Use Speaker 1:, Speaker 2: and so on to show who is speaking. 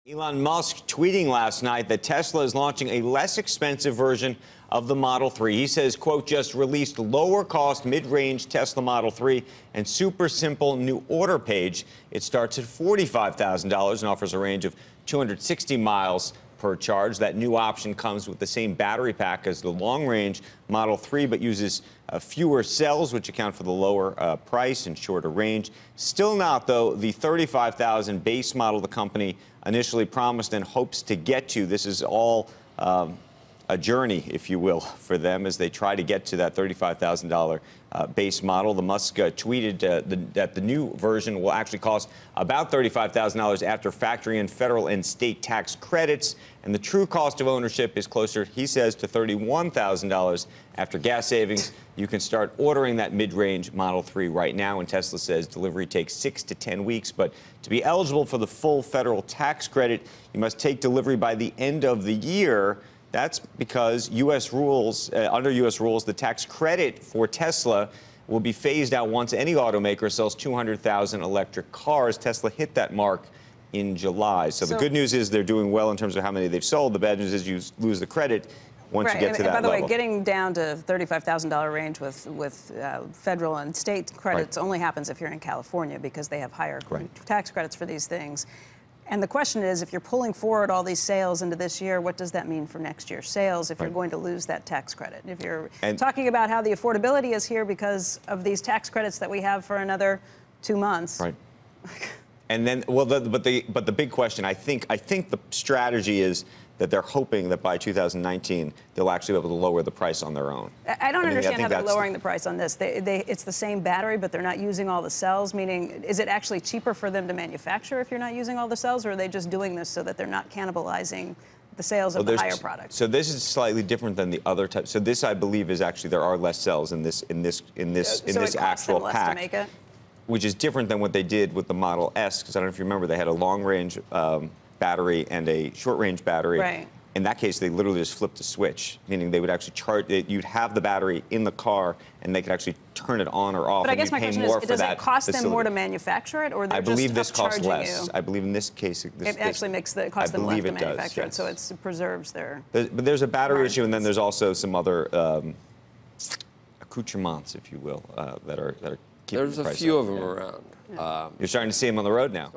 Speaker 1: Elon Musk tweeting last night that Tesla is launching a less expensive version of the Model 3. He says, quote, just released lower cost mid-range Tesla Model 3 and super simple new order page. It starts at $45,000 and offers a range of 260 miles per charge. That new option comes with the same battery pack as the long-range Model 3, but uses fewer cells, which account for the lower price and shorter range. Still not, though, the $35,000 base model the company initially promised and hopes to get to. This is all a journey, if you will, for them as they try to get to that $35,000 base model. The Musk tweeted that the new version will actually cost about $35,000 after factoring in federal and state tax credits. And the true cost of ownership is closer, he says, to $31,000 after gas savings. You can start ordering that mid-range Model 3 right now, and Tesla says delivery takes 6 to 10 weeks. But to be eligible for the full federal tax credit, you must take delivery by the end of the year. That's because U.S. rules, under U.S. rules, the tax credit for Tesla will be phased out once any automaker sells 200,000 electric cars. Tesla hit that mark in July. So the good news is they're doing well in terms of how many they've sold. The bad news is you lose the credit once you get to that level.
Speaker 2: By the way, getting down to $35,000 range with federal and state credits only happens if you're in California because they have higher tax credits for these things. And the question is, if you're pulling forward all these sales into this year, what does that mean for next year's sales if you're going to lose that tax credit? If you're talking about how the affordability is here because of these tax credits that we have for another 2 months.
Speaker 1: Right. And then, well, but the big question, I think the strategy is that they're hoping that by 2019 they'll actually be able to lower the price on their own.
Speaker 2: I don't understand how they're lowering the price on this. It's the same battery, but they're not using all the cells, meaning is it actually cheaper for them to manufacture if you're not using all the cells, or are they just doing this so that they're not cannibalizing the sales of the higher product?
Speaker 1: So this is slightly different than the other type. So this, I believe, is actually there are less cells in this actual pack,
Speaker 2: to make it?
Speaker 1: Which is different than what they did with the Model S, because I don't know if you remember, they had a long-range battery and a short-range battery.
Speaker 2: Right.
Speaker 1: In that case, they literally just flipped a switch, meaning they would actually charge it. You'd have the battery in the car, and they could actually turn it on or off.
Speaker 2: But I guess my question is, does it cost them more to manufacture it, or they're
Speaker 1: I believe this
Speaker 2: just
Speaker 1: costs
Speaker 2: charging
Speaker 1: less.
Speaker 2: you?
Speaker 1: I believe in this case,
Speaker 2: it actually costs them less to manufacture it, so it preserves their.
Speaker 1: But there's a battery issue, and then there's also some other accoutrements, if you will, that are keeping the price up.
Speaker 3: There's a few of them around.
Speaker 1: You're starting to see them on the road now.